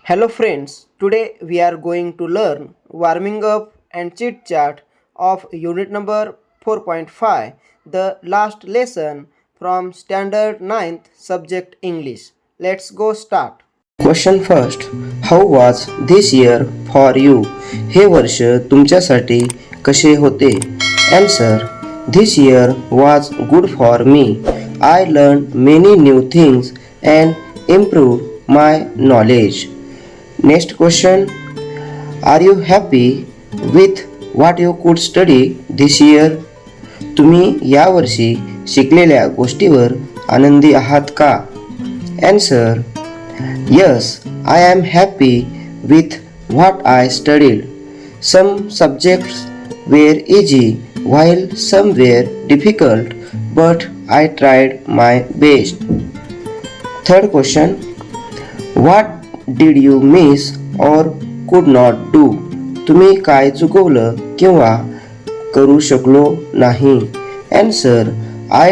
Hello friends, today we are going to learn warming up and chit chat of unit number 4.5, the last lesson from standard 9th subject English. Let's go start. Question first. How was this year for you? हे वर्ष तुमच्यासाठी कसे होते? Answer. This year was good for me. I learned many new things and improved my knowledge. Next question. Are you happy with what you could study this year? तुम्ही यावर्षी शिकलेल्या गोष्टीवर आनंदी आहात का? Answer. Yes, I am happy with what I studied. Some subjects were easy while some were difficult, but I tried my best. Third question. What did you miss or could not do? तुम्ही काय चुकवलं किंवा करू शकलो नाही? Answer. I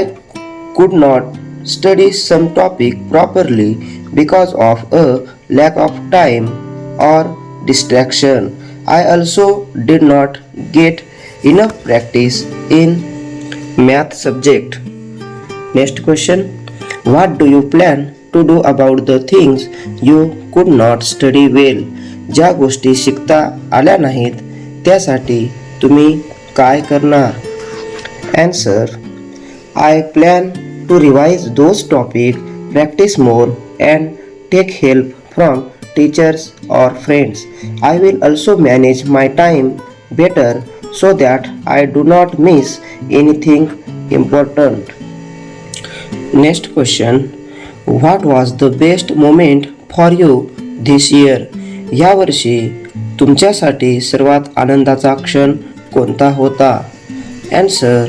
could not study some topic properly because of a lack of time or distraction. I also did not get enough practice in math subject. Next question. What do you plan to do about the things you could not study well? ज्या गोष्टी शिकता आल्या नाहीत त्यासाठी तुम्ही काय करणार? Answer. I plan to revise those topics, practice more and take help from teachers or friends. I will also manage my time better so that I do not miss anything important. Next question. What was the best moment for you this year? या वर्षी तुमच्यासाठी सर्वात आनंदाचा क्षण कोणता होता? Answer.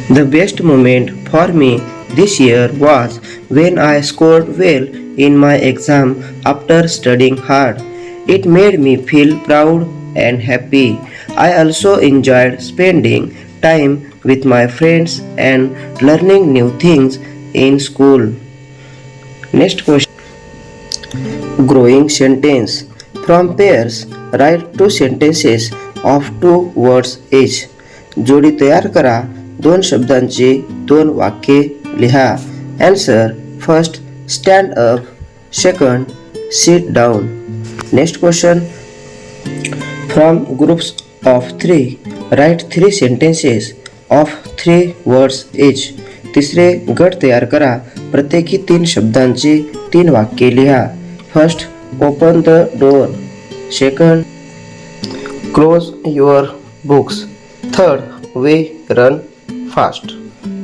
The best moment for me this year was when I scored well in my exam after studying hard. It made me feel proud and happy. I also enjoyed spending time with my friends and learning new things in school. Next question. Growing sentence. From pairs, write two sentences of 2 words each. जोडी तयार करा. 2 शब्दांची 2 वाक्ये लिहा. Answer. First, stand up. Second, sit down. Next question. From groups of 3, write 3 sentences of 3 words each. तिसरे गट तयार करा. प्रत्येकी 3 शब्दांची 3 वाक्ये लिहा. First, open the door. Second, close your books. Third, we run fast.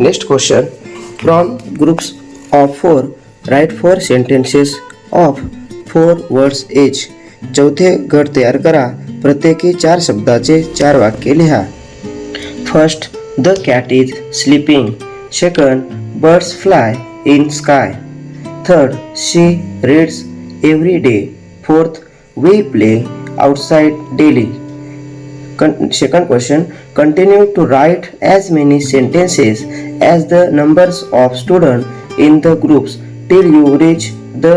Next question. From groups of 4, write 4 sentences of 4 words each. चौथे गट तयार करा. प्रत्येकी 4 शब्दाचे 4 वाक्ये लिहा. First, the cat is sleeping. Second, birds fly in sky. Third, she reads every day. Fourth, we play outside daily. Second question. Continue to write as many sentences as the numbers of students in the groups till you reach the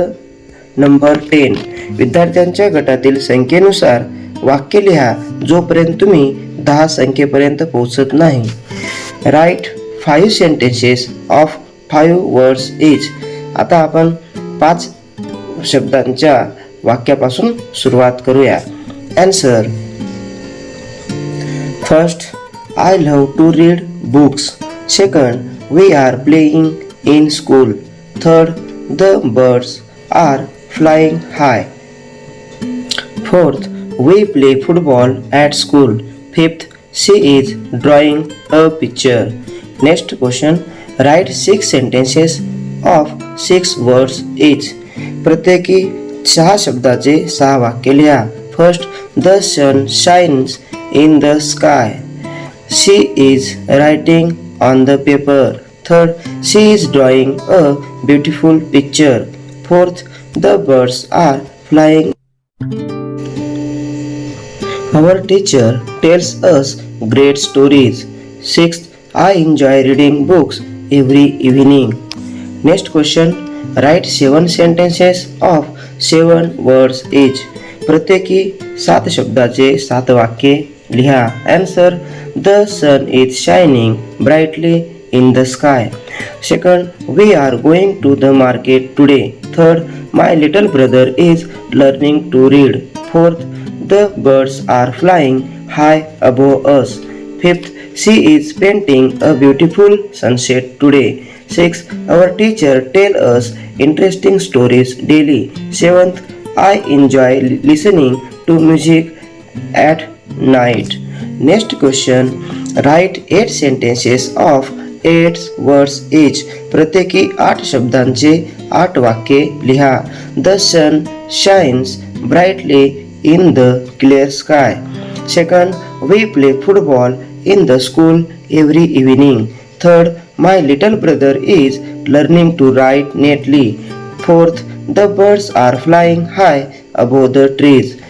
number 10. विद्यार्थ्यांच्या गटातील संख्येनुसार वाक्य लिहा जोपर्यंत तुम्ही 10 संख्येपर्यंत पोहोचत नाही. Write 5 sentences of 5 words each. आता आपण 5 शब्दांच्या वाक्यापासून सुरुवात करूया. Answer. First, I love to read books. Second, we are playing in school. Third, the birds are flying high. Fourth, we play football at school. Fifth, she is drawing a picture. Next question. Write 6 sentences of 6 words each. प्रत्येकी 6 शब्दाचे 6 वाक्य लिहा. First, the sun shines in the sky. She is writing on the paper. Third, she is drawing a beautiful picture. Fourth, the birds are flying. Our teacher tells us great stories. Sixth, I enjoy reading books every evening. Next question. Write 7 sentences of 7 words each. प्रत्येकी 7 शब्दाचे 7 वाक्ये लिहा. Answer. The sun is shining brightly in the sky. Second, we are going to the market today. Third, my little brother is learning to read. Fourth, the birds are flying high above us. Fifth, she is painting a beautiful sunset today. Sixth, our teacher tells us interesting stories daily. Seventh, I enjoy listening to music at night. Next question. Write 8 sentences of 8 words each. प्रत्येकी 8 शब्दांचे 8 वाक्ये लिहा. The sun shines brightly in the clear sky. Second, we play football in the school every evening. Third, my little brother is learning to write neatly. Fourth, the birds are flying high above the trees.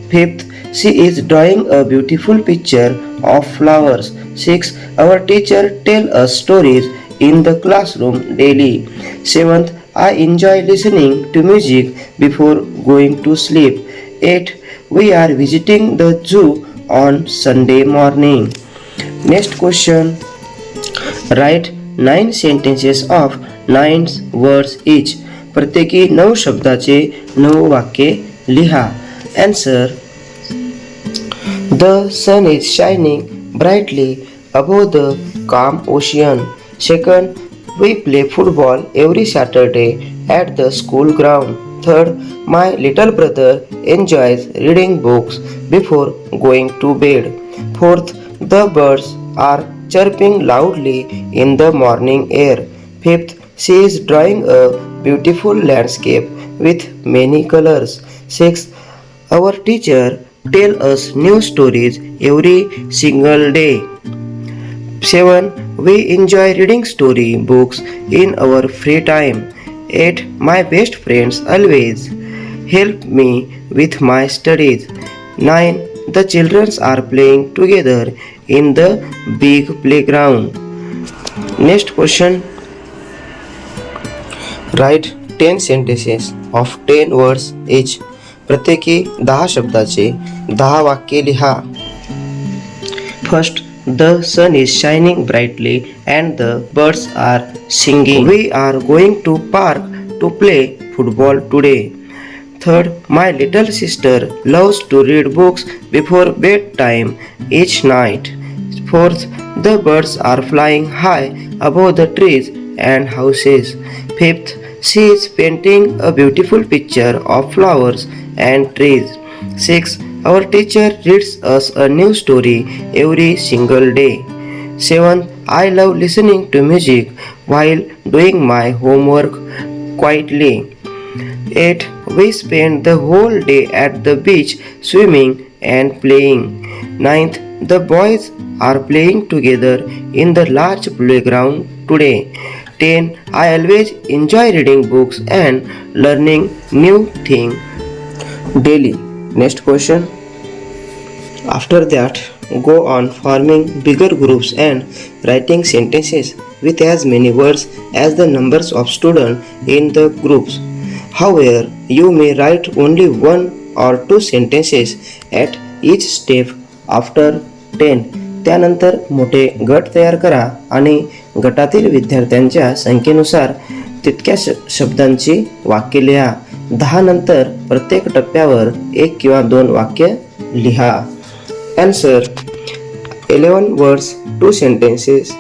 Fifth, she is drawing a beautiful picture of flowers. Sixth, our teacher tells us stories in the classroom daily. Seventh, I enjoy listening to music before going to sleep. Eighth, we are visiting the zoo on Sunday morning. Next question. Write 9 sentences of 9 words each. प्रत्येकी 9 शब्दाचे 9 वाक्ये लिहा. Answer. The sun is shining brightly above the calm ocean. Second, we play football every Saturday at the school ground. Third, my little brother enjoys reading books before going to bed. Fourth, the birds are chirping loudly in the morning air. Fifth, she is drawing a beautiful landscape with many colors. Sixth, our teacher tells us new stories every single day. 7. We enjoy reading story books in our free time. 8. My best friends always help me with my studies. 9. The children are playing together in the big playground. Next question. Write 10 sentences of 10 words each. प्रत्येकी 10 शब्दाचे 10 वाक्ये लिहा. First, the sun is shining brightly and the birds are singing. We are going to park to play football today. Third, my little sister loves to read books before bedtime each night. Fourth, the birds are flying high above the trees and houses. Fifth, she is painting a beautiful picture of flowers and trees. Sixth, our teacher reads us a new story every single day. Seventh, I love listening to music while doing my homework quietly. 8. We spend the whole day at the beach swimming and playing. 9th, the boys are playing together in the large playground today. 10. I always enjoy reading books and learning new things daily. Next question. After that, go on forming bigger groups and writing sentences with as many words as the numbers of students in the groups. However, you may write only 1 or 2 sentences at each step after 10. त्यानंतर मोठे गट तयार करा आणि गटातील विद्यार्थ्यांच्या संख्येनुसार तितक्या शब्दांची वाक्ये लिहा. 10 नंतर प्रत्येक टप्प्यावर 1 किंवा 2 वाक्य लिहा. Answer. 11 words, 2 sentences.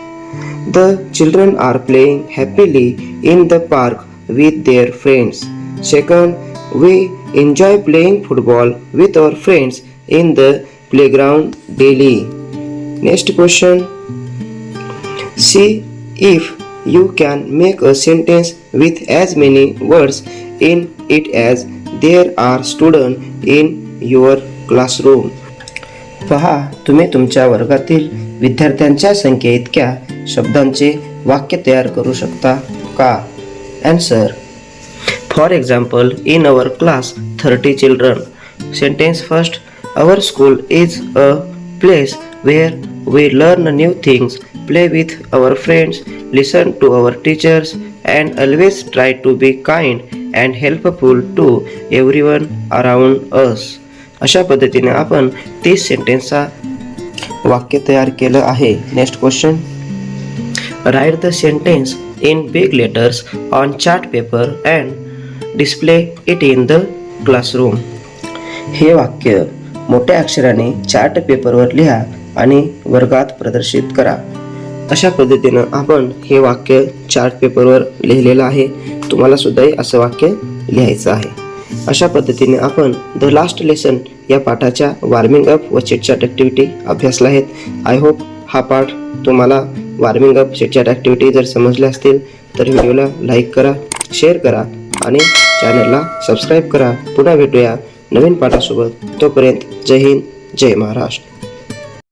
The children are playing happily in the park with their friends. Second, we enjoy playing football with our friends in the playground daily. Next question. See if you can make a sentence with as many words in it as there are students in your classroom. पहा तुम्ही तुमच्या वर्गातील विद्यार्थ्यांच्या संख्ये इतक्या शब्दांचे वाक्य तयार करू शकता का? Answer. For example, in our class 30 children. Sentence first. Our school is a place where we learn new things, play with our friends, listen to our teachers, and always try to be kind and helpful to everyone around us. अशा पद्धतीने आपण 30 सेंटेन्सचा वाक्य तयार केलं आहे. Next question. Write the sentence in big letters on chart paper and display it in the classroom. हे वाक्य मोठ्या अक्षराने चार्ट पेपरवर लिहा आणि वर्गात प्रदर्शित करा. अशा पद्धतीनं आपण हे वाक्य चार्ट पेपरवर लिहिलेलं आहे. तुम्हाला सुद्धा असं वाक्य लिहायचं आहे. अशा पद्धतीने आपण द लास्ट लेसन या पाठाच्या वॉर्मिंग अप व चिटचॅट ॲक्टिव्हिटी अभ्यासला आहेत. आय होप हा पाठ तुम्हाला वॉर्मिंग अप चिटचॅट ॲक्टिव्हिटी जर समजल्या असतील तर व्हिडिओला लाईक करा, शेअर करा आणि चॅनलला सबस्क्राईब करा. पुन्हा भेटूया नवीन पाठासोबत. तोपर्यंत जय हिंद, जय महाराष्ट्र.